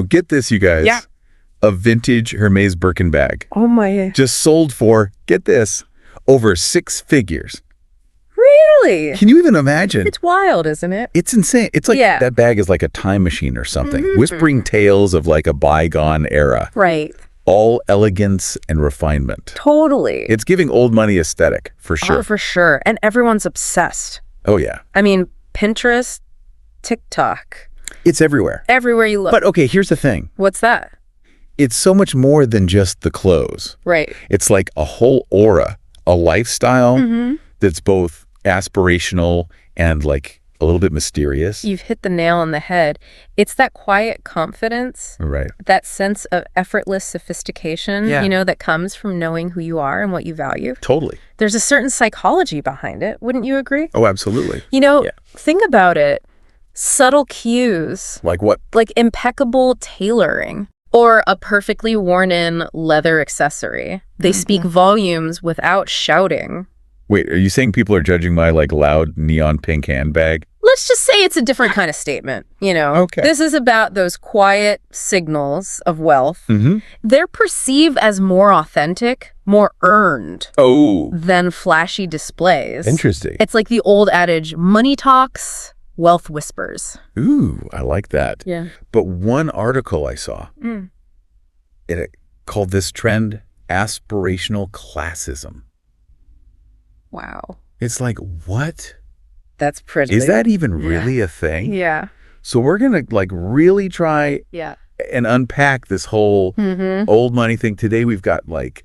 Get this, you guys. Yeah. A vintage Hermes Birkin bag. Oh my. Just sold for, get this, over 6 figures. Really? Can you even imagine? It's wild, isn't it? It's insane. It's like that bag is like a time machine or something. Whispering tales of like a bygone era. Right. All elegance and refinement. Totally. It's giving old money aesthetic, for sure. Oh, for sure. And everyone's obsessed. Oh, yeah. I mean, Pinterest, TikTok. It's everywhere. Everywhere you look. But okay, here's the thing. What's that? It's so much more than just the clothes. Right. It's like a whole aura, a lifestyle that's both aspirational and like a little bit mysterious. You've hit the nail on the head. It's that quiet confidence, Right. that sense of effortless sophistication, Yeah. that comes from knowing who you are and what you value. Totally. There's a certain psychology behind it. Wouldn't you agree? Oh, absolutely. Think about it. Subtle cues, Like what? like impeccable tailoring, or a perfectly worn-in leather accessory. They speak volumes without shouting. Wait, are you saying people are judging my like loud neon pink handbag? Let's just say it's a different kind of statement, Okay. This is about those quiet signals of wealth. Mm-hmm. They're perceived as more authentic, more earned Oh, than flashy displays. interesting. It's like the old adage, money talks, wealth whispers. Ooh, I like that. Yeah. But one article I saw, it called this trend aspirational classism. Wow. It's like, what? That's pretty. Is that even really a thing? Yeah. So we're going to like really try Yeah. and unpack this whole old money thing. Today we've got like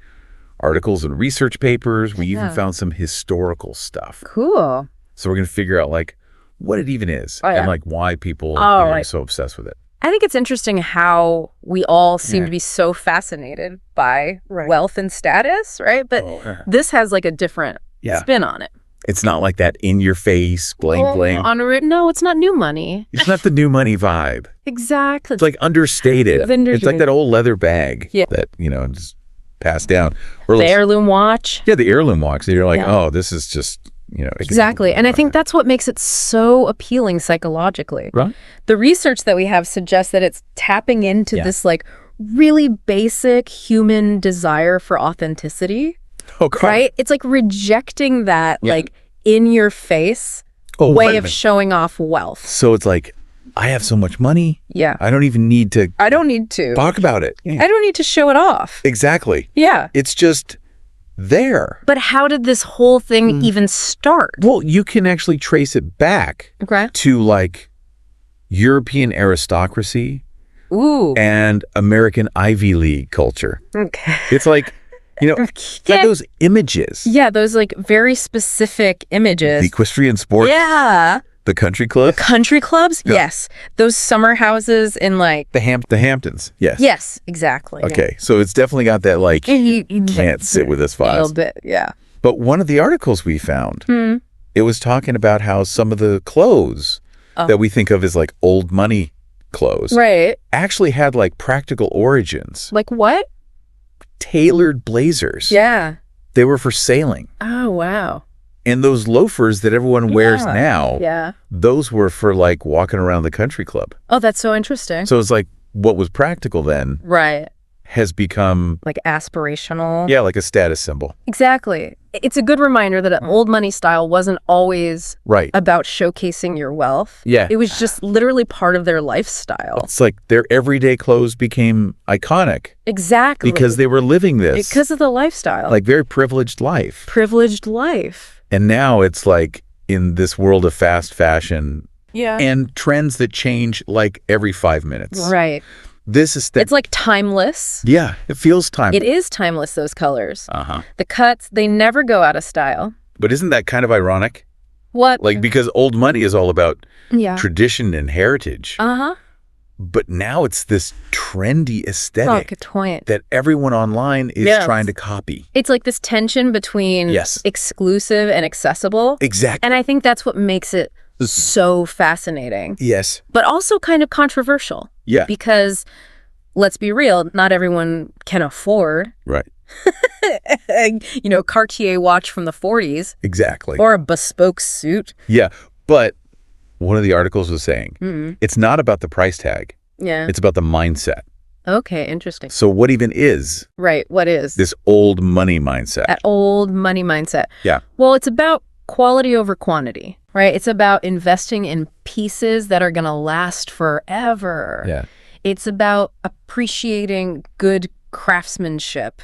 articles and research papers. We even found some historical stuff. Cool. So we're going to figure out like what it even is and like why people are so obsessed with it. I think it's interesting how we all seem to be so fascinated by wealth and status, right? But this has like a different spin on it. It's not like that in your face, bling, bling. No, it's not new money. It's not the new money vibe. Exactly. It's like understated. It's like that old leather bag that, just passed down. Or the heirloom watch. Yeah, the heirloom watch. You're like, oh, this is just, Exactly. And I think that's what makes it so appealing psychologically. Right. The research that we have suggests that it's tapping into this like really basic human desire for authenticity. Oh, God. Right? It's like rejecting that like in your face way of showing off wealth. So it's like, I have so much money. Yeah. I don't even need to talk about it. I don't need to show it off. Exactly. Yeah. It's just there. But how did this whole thing even start? Well, you can actually trace it back to like European aristocracy and American Ivy League culture. Okay. It's like, it's like those images. Yeah, those like very specific images. The equestrian sports. Yeah. The country club. Country clubs? Yeah. Yes. Those summer houses in like... The Hamptons. Yes. Yes, exactly. Okay. So it's definitely got that like, you can't sit with this vibe. A little bit, yeah. But one of the articles we found, it was talking about how some of the clothes that we think of as like old money clothes actually had like practical origins. Like what? Tailored blazers. Yeah. They were for sailing. Oh, wow. And those loafers that everyone wears now, those were for like walking around the country club. Oh, that's so interesting. So it's like what was practical then has become like aspirational. Yeah, like a status symbol. Exactly. It's a good reminder that an old money style wasn't always about showcasing your wealth. Yeah. It was just literally part of their lifestyle. It's like their everyday clothes became iconic. Exactly. Because they were living this. Because of the lifestyle. Like very privileged life. Privileged life. And now it's like in this world of fast fashion and trends that change like every 5 minutes. Right. This is it's like timeless. Yeah, it feels timeless. It is timeless, those colors. The cuts, they never go out of style. But isn't that kind of ironic? What? Like, because old money is all about tradition and heritage. But now it's this trendy aesthetic that everyone online is trying to copy. It's like this tension between exclusive and accessible. Exactly. And I think that's what makes it so fascinating. Yes. But also kind of controversial. Yeah. Because, let's be real, not everyone can afford. Right. Cartier watch from the 40s. Exactly. Or a bespoke suit. Yeah. But one of the articles was saying, it's not about the price tag. Yeah. It's about the mindset. Okay, interesting. So what even is what is this old money mindset? That old money mindset. Yeah. Well, it's about quality over quantity, right? It's about investing in pieces that are going to last forever. Yeah. It's about appreciating good craftsmanship,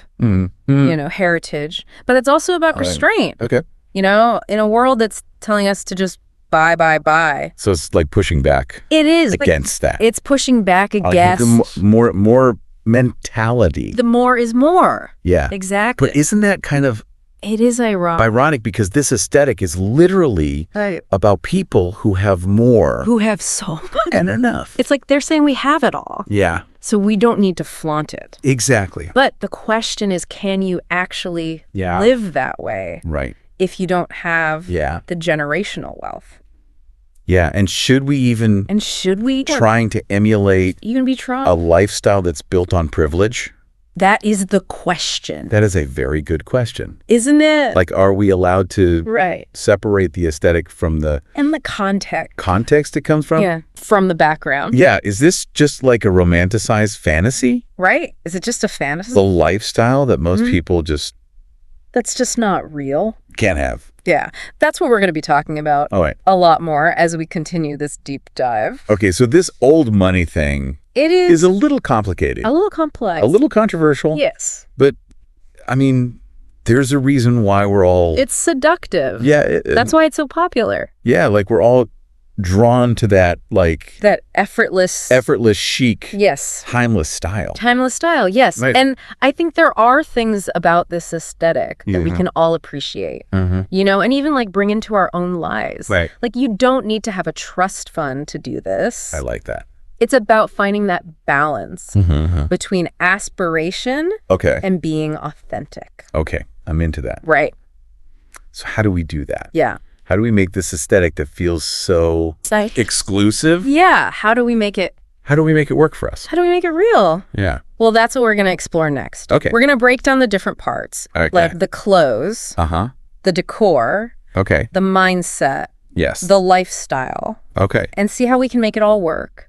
heritage. But it's also about restraint. Okay. In a world that's telling us to just buy. So it's like pushing back. It is. Against that. It's pushing back against. More mentality. The more is more. Yeah. Exactly. But isn't that kind of... It is ironic. Ironic because this aesthetic is literally about people who have more. Who have so much. And enough. It's like they're saying we have it all. Yeah. So we don't need to flaunt it. Exactly. But the question is, can you actually live that way? Right. If you don't have the generational wealth. Yeah, and should we trying to emulate a lifestyle that's built on privilege? That is the question. That is a very good question. Isn't it? Like, are we allowed to separate the aesthetic from the... And the context. Context it comes from? Yeah, from the background. Yeah, is this just like a romanticized fantasy? Right. Is it just a fantasy? The lifestyle that most people just... That's just not real. Can't have. Yeah, that's what we're going to be talking about a lot more as we continue this deep dive. Okay, so this old money thing is a little complicated. A little complex. A little controversial. Yes. But, I mean, there's a reason why we're all... It's seductive. Yeah. That's why it's so popular. Yeah, like we're all drawn to that, like... That effortless, chic, timeless style. Timeless style, yes. Right. And I think there are things about this aesthetic that we can all appreciate, and even like bring into our own lives. Right. Like you don't need to have a trust fund to do this. I like that. It's about finding that balance between aspiration and being authentic. Okay, I'm into that. Right. So how do we do that? Yeah. How do we make this aesthetic that feels so exclusive? Yeah. How do we make it work for us? How do we make it real? Yeah. Well, that's what we're going to explore next. Okay. We're going to break down the different parts. Okay. Like the clothes. The decor. Okay. The mindset. Yes. The lifestyle. Okay. And see how we can make it all work.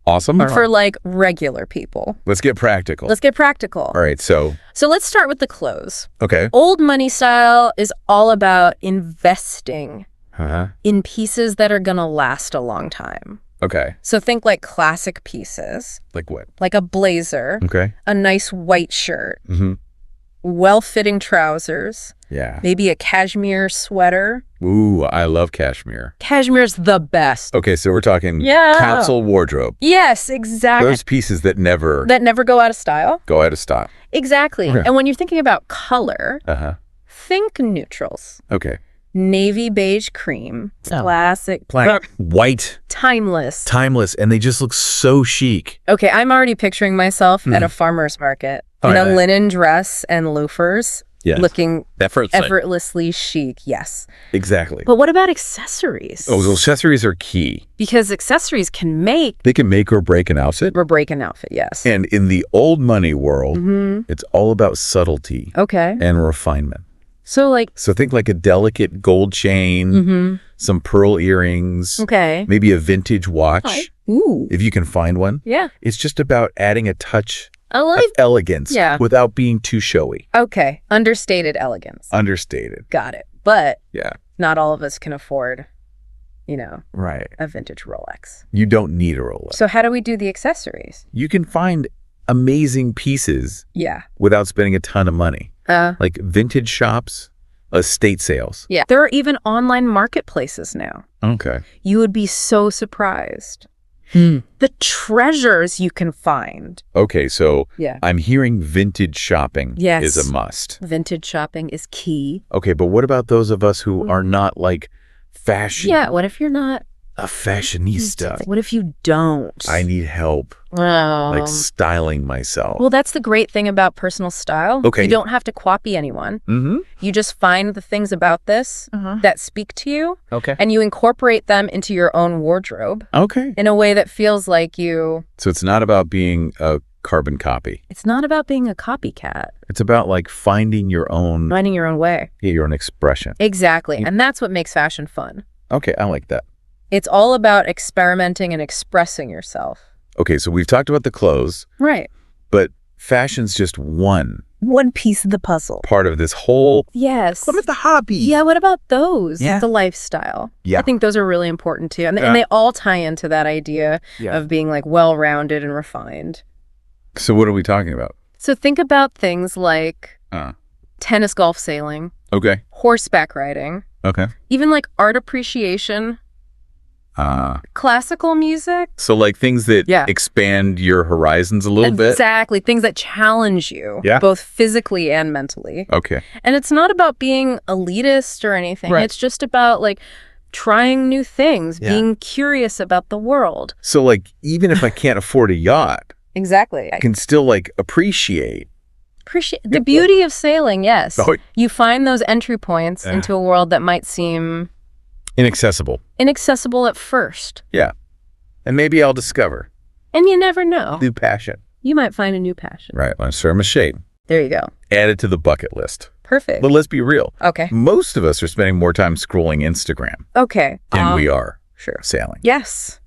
Awesome. For like regular people. Let's get practical. All right. So let's start with the clothes. Okay. Old money style is all about investing in pieces that are going to last a long time. Okay. So think like classic pieces. Like what? Like a blazer. Okay. A nice white shirt. Well-fitting trousers. Yeah. Maybe a cashmere sweater. Ooh, I love cashmere. Cashmere's the best. Okay, so we're talking capsule wardrobe. Yes, exactly. Those pieces that never go out of style. Exactly. Okay. And when you're thinking about color, think neutrals. Okay. Navy, beige, cream. Classic. White. Timeless. And they just look so chic. Okay, I'm already picturing myself at a farmer's market in a linen dress and loafers. Yes. Looking effortlessly chic, yes. Exactly. But what about accessories? Oh, those accessories are key. Because accessories can make... They can make or break an outfit. Yes. And in the old money world, it's all about subtlety. Okay. And refinement. So think like a delicate gold chain, some pearl earrings. Okay. Maybe a vintage watch. Ooh. If you can find one. Yeah. It's just about adding a touch of elegance without being too showy. Okay. Understated elegance. Got it. But yeah, not all of us can afford, right, a vintage Rolex. You don't need a Rolex. So how do we do the accessories? You can find amazing pieces without spending a ton of money. Like vintage shops, estate sales. Yeah. There are even online marketplaces now. Okay. You would be so surprised. The treasures you can find. Okay, so I'm hearing vintage shopping is a must. Vintage shopping is key. Okay, but what about those of us who are not like fashion? Yeah, what if you're not a fashionista? What if you don't? I need help. Oh. Like styling myself. Well, that's the great thing about personal style. Okay. You don't have to copy anyone. You just find the things about this that speak to you. Okay. And you incorporate them into your own wardrobe. Okay. In a way that feels like you... So it's not about being a carbon copy. It's not about being a copycat. It's about like finding your own way. Yeah, your own expression. Exactly. And that's what makes fashion fun. Okay, I like that. It's all about experimenting and expressing yourself. Okay, so we've talked about the clothes. Right. But fashion's just one piece of the puzzle. Part of this whole... Yes. What about the hobby? Yeah, what about those? Yeah. The lifestyle. Yeah. I think those are really important too. And they all tie into that idea of being like well-rounded and refined. So what are we talking about? So think about things like tennis, golf, sailing. Okay. Horseback riding. Okay. Even like art appreciation. Classical music. So like things that expand your horizons a little bit? Exactly. Things that challenge you, both physically and mentally. Okay. And it's not about being elitist or anything. Right. It's just about like trying new things, being curious about the world. So like even if I can't afford a yacht, exactly, I can still like appreciate the beauty of sailing. Yes. Oh. You find those entry points into a world that might seem inaccessible at first. Yeah. And maybe I'll discover. And you never know. New passion. You might find a new passion. Right. Let's throw them a shade. There you go. Add it to the bucket list. Perfect. But let's be real. Okay. Most of us are spending more time scrolling Instagram. Okay. Than we are sailing. Yes.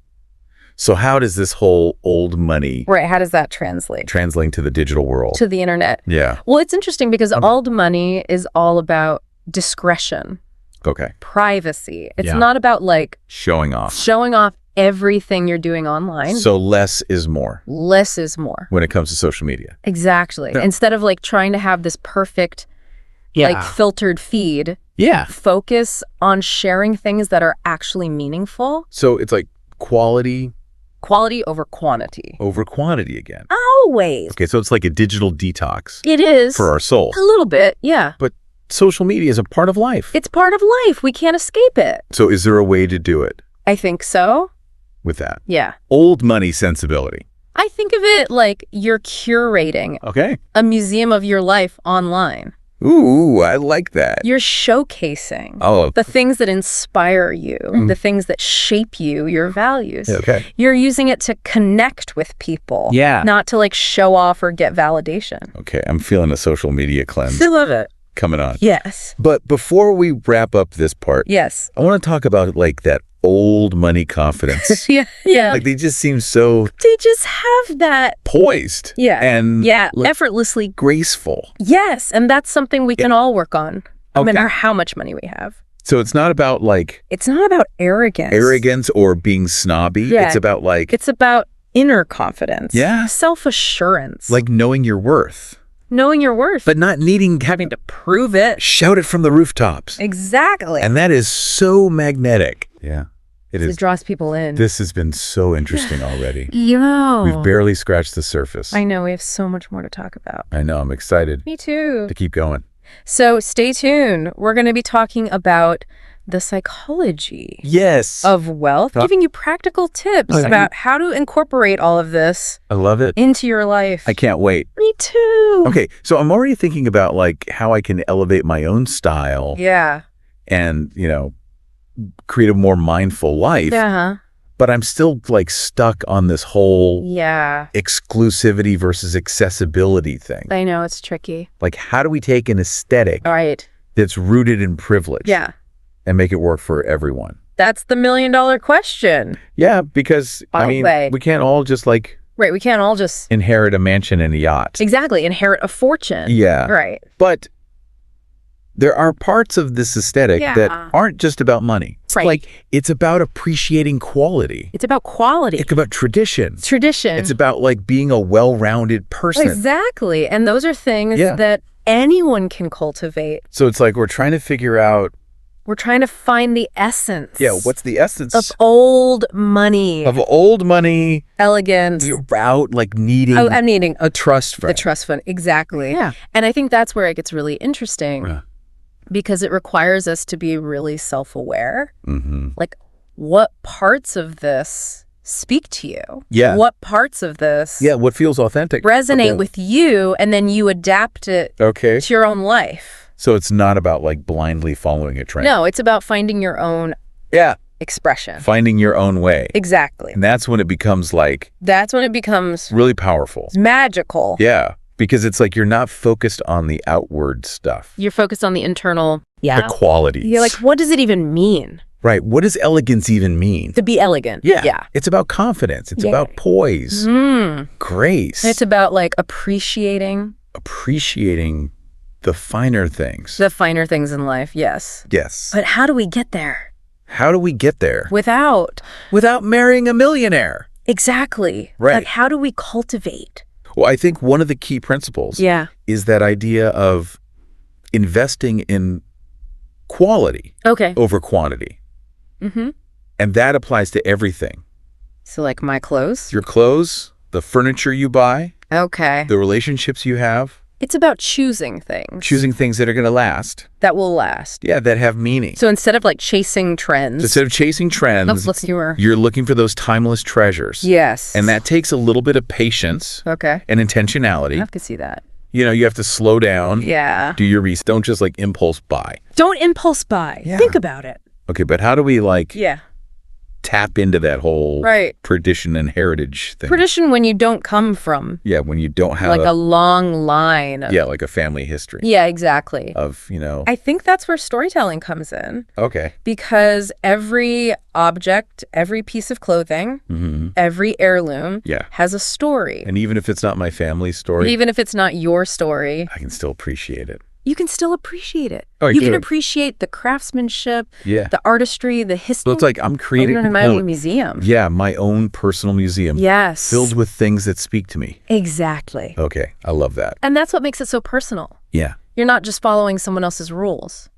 So how does this whole old money... Right. How does that translate? Translating to the digital world. To the internet. Yeah. Well, it's interesting because old money is all about discretion. Okay. Privacy. It's not about like... Showing off everything you're doing online. So less is more. Less is more. When it comes to social media. Exactly. Yeah. Instead of like trying to have this perfect, like filtered feed. Yeah. Focus on sharing things that are actually meaningful. So it's like quality over quantity. Over quantity again. Always. Okay, so it's like a digital detox. It is. For our soul. A little bit, yeah. But social media is a part of life. It's part of life. We can't escape it. So is there a way to do it? I think so. With that? Yeah. Old money sensibility. I think of it like you're curating a museum of your life online. Ooh, I like that. You're showcasing the things that inspire you, the things that shape you, your values. Okay. You're using it to connect with people. Yeah. Not to like show off or get validation. Okay, I'm feeling a social media cleanse. I love it. Coming on. Yes. But before we wrap up this part, yes, I want to talk about like that old money confidence. Yeah. Like they just seem so... They just have that... Poised. Yeah. And... Yeah, effortlessly... Graceful. Yes, and that's something we can all work on, no matter how much money we have. So it's not about like... It's not about arrogance. Arrogance or being snobby. Yeah. It's about like... It's about inner confidence. Yeah. Self-assurance. Like knowing your worth. Knowing your worth. But not having to prove it. Shout it from the rooftops. Exactly. And that is so magnetic. Yeah. It draws people in. This has been so interesting already. Yeah. We've barely scratched the surface. I know. We have so much more to talk about. I know. I'm excited. Me too. To keep going. So stay tuned. We're going to be talking about the psychology of wealth, giving you practical tips about how to incorporate all of this. I love it. Into your life. I can't wait. Me too. Okay, so I'm already thinking about like how I can elevate my own style. Yeah. And, create a more mindful life. But I'm still like stuck on this whole exclusivity versus accessibility thing. I know, it's tricky. Like how do we take an aesthetic that's rooted in privilege and make it work for everyone? That's the $1 million question. Yeah, because we can't all just like we can't all just inherit a mansion and a yacht. Exactly, inherit a fortune. Yeah. Right. But there are parts of this aesthetic that aren't just about money. Right. Like, it's about appreciating quality. It's about quality. It's about tradition. Tradition. It's about, like, being a well-rounded person. Exactly. And those are things that anyone can cultivate. So it's like we're trying to figure out... We're trying to find the essence. Yeah, what's the essence? Of old money. Of old money. Elegance. About, like, needing... Oh, I'm needing... A trust fund. A trust fund, exactly. Yeah. And I think that's where it gets really interesting. Yeah. Because it requires us to be really self-aware. Like, what parts of this speak to you? Yeah. What parts of this... Yeah, what feels authentic. Resonate with you, and then you adapt it to your own life. So it's not about, like, blindly following a trend. No, it's about finding your own expression. Finding your own way. Exactly. And that's when it becomes, like... That's when it becomes... Really powerful. It's magical. Yeah. Because it's like you're not focused on the outward stuff. You're focused on the internal, the qualities. You're like, what does it even mean? Right. What does elegance even mean? To be elegant. Yeah. It's about confidence. It's about poise, grace. It's about like appreciating the finer things. The finer things in life, yes. Yes. But how do we get there? How do we get there? Without marrying a millionaire. Exactly. Right. Like, how do we cultivate? Well, I think one of the key principles is that idea of investing in quality over quantity. Mm-hmm. And that applies to everything. So like my clothes? Your clothes, the furniture you buy, the relationships you have. It's about choosing things. Choosing things that are going to last. That will last. Yeah, that have meaning. So instead of like chasing trends. You're looking for those timeless treasures. Yes. And that takes a little bit of patience. And intentionality. I can see that. You know, you have to slow down. Yeah. Do your research. Don't just like impulse buy. Don't impulse buy. Yeah. Think about it. Okay, but how do we like tap into that whole tradition and heritage thing? Tradition when you don't come from. Yeah, when you don't have like a long line. Like a family history. Yeah, exactly. Of, you know. I think that's where storytelling comes in. Okay. Because every object, every piece of clothing, every heirloom has a story. And even if it's not my family's story. Even if it's not your story. I can still appreciate it. You can still appreciate it. Oh, you can appreciate the craftsmanship, the artistry, the history. So it's like I'm creating my own museum. Yeah, my own personal museum. Yes. Filled with things that speak to me. Exactly. Okay, I love that. And that's what makes it so personal. Yeah. You're not just following someone else's rules.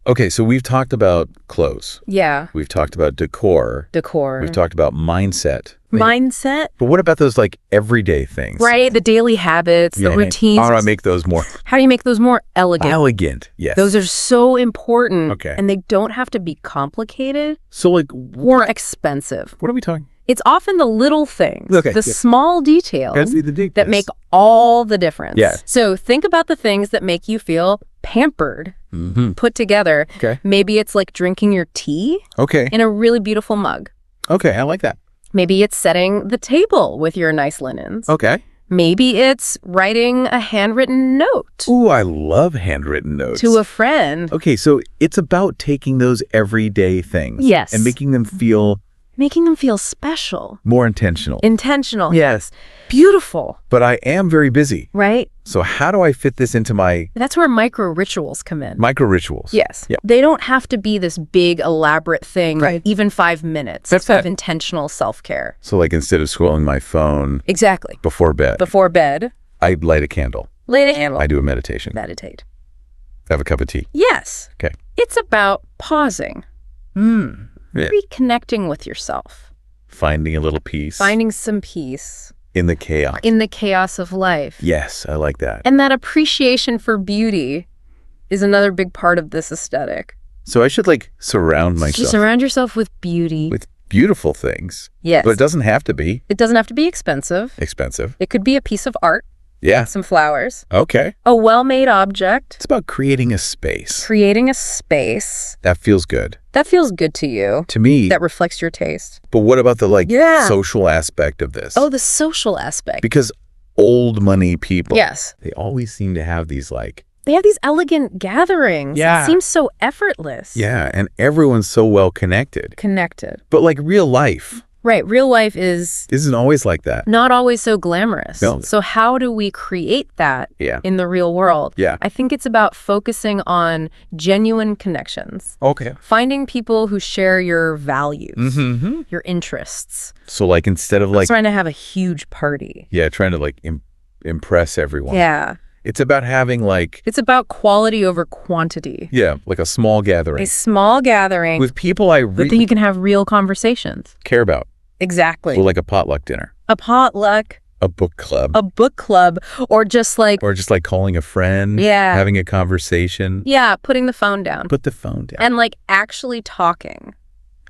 Okay, so we've talked about clothes. Yeah. We've talked about decor. We've talked about mindset. Mindset? But what about those like everyday things? Right, the daily habits, the routines. How do I make those more? How do you make those more elegant? Elegant, yes. Those are so important. Okay. And they don't have to be complicated. So like. Or expensive. What are we talking? It's often the little things, the small details that make all the difference. Yeah. So think about the things that make you feel pampered, put together. Okay. Maybe it's like drinking your tea in a really beautiful mug. Okay, I like that. Maybe it's setting the table with your nice linens. Okay. Maybe it's writing a handwritten note. Ooh, I love handwritten notes. To a friend. Okay, so it's about taking those everyday things. Yes. And making them feel special. More intentional. Intentional. Yes. Beautiful. But I am very busy. Right? So how do I fit this into my... That's where micro rituals come in. Micro rituals. Yes. Yeah. They don't have to be this big, elaborate thing, even 5 minutes of intentional self-care. So like instead of scrolling my phone... Exactly. Before bed. I light a candle. I do a meditation. Meditate. Have a cup of tea. Yes. Okay. It's about pausing. Yeah. Reconnecting with yourself. Finding a little peace. Finding some peace. In the chaos. In the chaos of life. Yes, I like that. And that appreciation for beauty is another big part of this aesthetic. So I should like surround myself. Just surround yourself with beauty. With beautiful things. Yes. But it doesn't have to be. It doesn't have to be expensive. It could be a piece of art. Yeah. Some flowers. Okay. A well-made object. It's about creating a space. That feels good. That feels good to you. To me. That reflects your taste. But what about the social aspect of this? Oh, the social aspect. Because old money people. Yes. They always seem to have these They have these elegant gatherings. Yeah. It seems so effortless. Yeah, and everyone's so well connected. But like real life. Right. Real life isn't always like that. Not always so glamorous. No. So how do we create that in the real world? Yeah. I think it's about focusing on genuine connections. Okay. Finding people who share your values, your interests. So like instead of trying to have a huge party. Yeah, trying to like impress everyone. Yeah. It's about having It's about quality over quantity. Yeah, like a small gathering. A small gathering. With people but then you can have real conversations. Care about. Exactly. Or like a potluck dinner. A potluck. A book club. Or just like calling a friend. Yeah. Having a conversation. Yeah, putting the phone down. Put the phone down. And actually talking.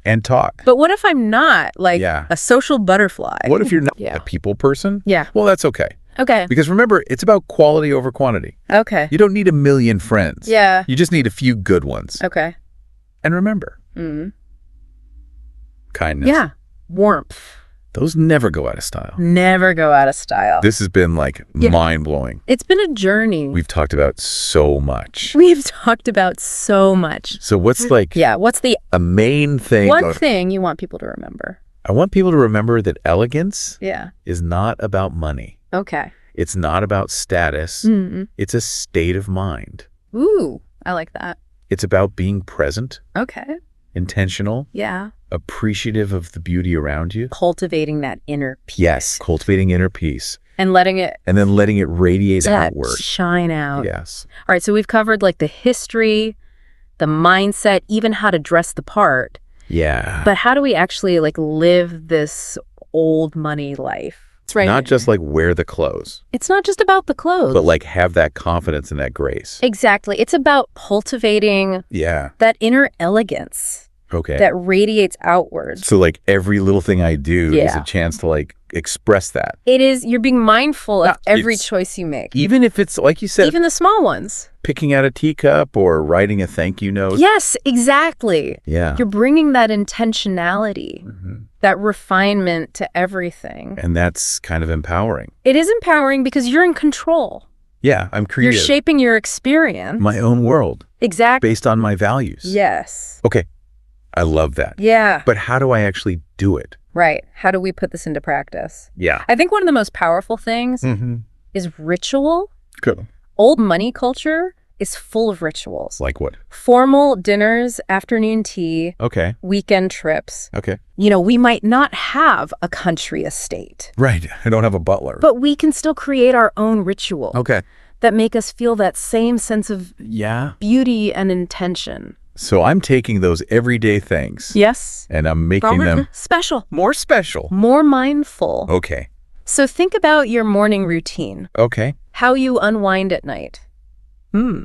And talk. But what if I'm not a social butterfly? What if you're not a people person? Yeah. Well, that's okay. Okay. Because remember, it's about quality over quantity. Okay. You don't need 1 million friends. Yeah. You just need a few good ones. Okay. And remember. Kindness. Yeah. Warmth. Those never go out of style. Never go out of style. This has been like mind-blowing. It's been a journey. We've talked about so much. We've talked about so much. So what's like what's a main thing? One thing you want people to remember? I want people to remember that elegance is not about money. Okay. It's not about status. It's a state of mind. Ooh, I like that. It's about being present. Okay. Intentional. Yeah. Appreciative of the beauty around you. Cultivating that inner peace. Yes, cultivating inner peace. And letting it... And then letting it radiate outward. Shine out. Yes. All right, so we've covered like the history, the mindset, even how to dress the part. Yeah. But how do we actually like live this old money life? It's right. Not just like wear the clothes. It's not just about the clothes. But like have that confidence and that grace. Exactly. It's about cultivating that inner elegance. Okay. That radiates outwards. So like every little thing I do is a chance to like express that. It is. You're being mindful of every choice you make. Even if it's like you said. Even the small ones. Picking out a teacup or writing a thank you note. Yes, exactly. Yeah. You're bringing that intentionality, that refinement to everything. And that's kind of empowering. It is empowering because you're in control. Yeah, I'm creative. You're shaping your experience. My own world. Exactly. Based on my values. Yes. Okay. I love that. Yeah. But how do I actually do it? Right. How do we put this into practice? Yeah. I think one of the most powerful things is ritual. Cool. Old money culture is full of rituals. Like what? Formal dinners, afternoon tea. Okay. Weekend trips. Okay. You know, we might not have a country estate. Right. I don't have a butler. But we can still create our own ritual. Okay. That make us feel that same sense of beauty and intention. So I'm taking those everyday things. Yes. And I'm making them special. More special. More mindful. Okay. So think about your morning routine. Okay. How you unwind at night.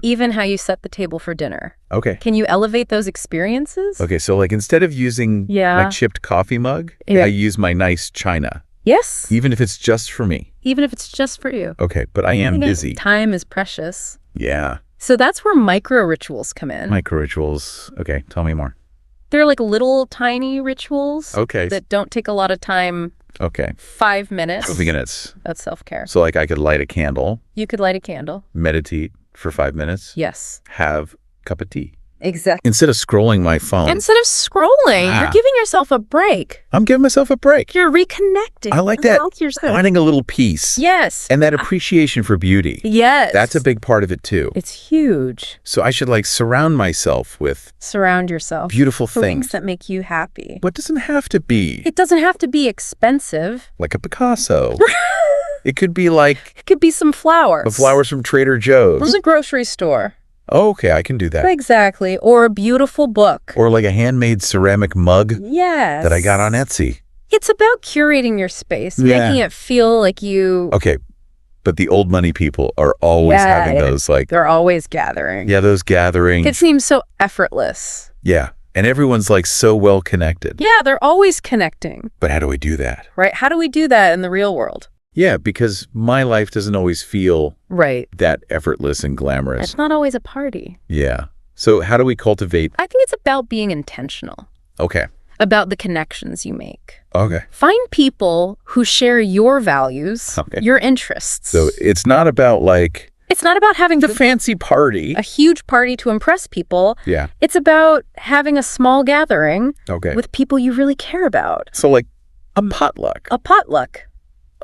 Even how you set the table for dinner. Okay. Can you elevate those experiences? Okay, so like instead of using my chipped coffee mug, I use my nice china. Yes. Even if it's just for me. Even if it's just for you. Okay, but I am busy. Time is precious. Yeah. So that's where micro rituals come in. Micro rituals. Okay, tell me more. They're like little tiny rituals. Okay. That don't take a lot of time. Okay. 5 minutes. 5 minutes. That's self-care. So like I could light a candle. You could light a candle. Meditate for 5 minutes. Yes. Have a cup of tea. Exactly. Instead of scrolling my phone. Instead of scrolling, you're giving yourself a break. I'm giving myself a break. You're reconnecting. I like that. Finding a little peace. Yes. And that appreciation for beauty. Yes. That's a big part of it too. It's huge. So I should like surround myself with yourself. Beautiful things that make you happy. What doesn't have to be? It doesn't have to be expensive. Like a Picasso. It could be like. It could be some flowers. The flowers from Trader Joe's. From the grocery store. Oh, okay, I can do that. Exactly. Or a beautiful book. Or like a handmade ceramic mug. Yes. That I got on Etsy. It's about curating your space, making it feel like you... Okay, but the old money people are always having those like... They're always gathering. Yeah, those gatherings. It seems so effortless. Yeah, and everyone's like so well connected. Yeah, they're always connecting. But how do we do that? Right, how do we do that in the real world? Yeah, because my life doesn't always feel that effortless and glamorous. It's not always a party. Yeah. So how do we cultivate? I think it's about being intentional. Okay. About the connections you make. Okay. Find people who share your values, your interests. So it's not about like... It's not about having the fancy party. A huge party to impress people. Yeah. It's about having a small gathering with people you really care about. So like a potluck. A potluck.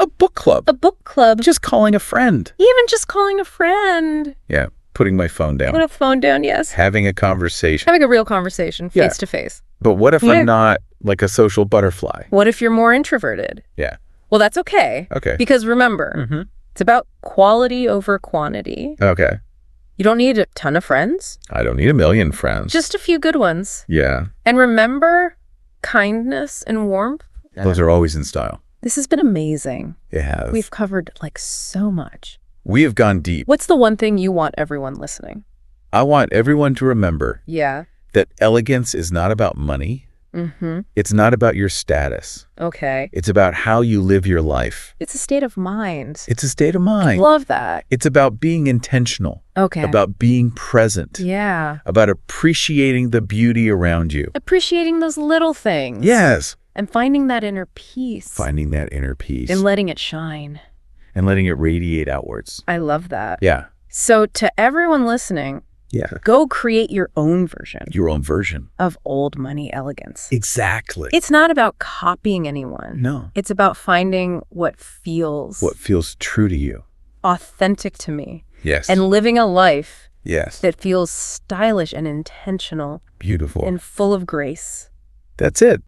A book club. A book club. Just calling a friend. Even just calling a friend. Yeah. Putting my phone down. Put a phone down, yes. Having a conversation. Having a real conversation, face to face. But what if I'm not like a social butterfly? What if you're more introverted? Yeah. Well, that's okay. Okay. Because remember, it's about quality over quantity. Okay. You don't need a ton of friends. I don't need a million friends. Just a few good ones. Yeah. And remember, kindness and warmth. Those are always in style. This has been amazing. It has. We've covered like so much. We have gone deep. What's the one thing you want everyone listening? I want everyone to remember that elegance is not about money. It's not about your status. Okay. It's about how you live your life. It's a state of mind. It's a state of mind. Love that. It's about being intentional. Okay. About being present. Yeah. About appreciating the beauty around you. Appreciating those little things. Yes. And finding that inner peace. Finding that inner peace. And letting it shine. And letting it radiate outwards. I love that. Yeah. So to everyone listening, go create your own version. Your own version. Of old money elegance. Exactly. It's not about copying anyone. No. It's about finding what feels true to you. Authentic to me. Yes. And living a life that feels stylish and intentional. Beautiful. And full of grace. That's it.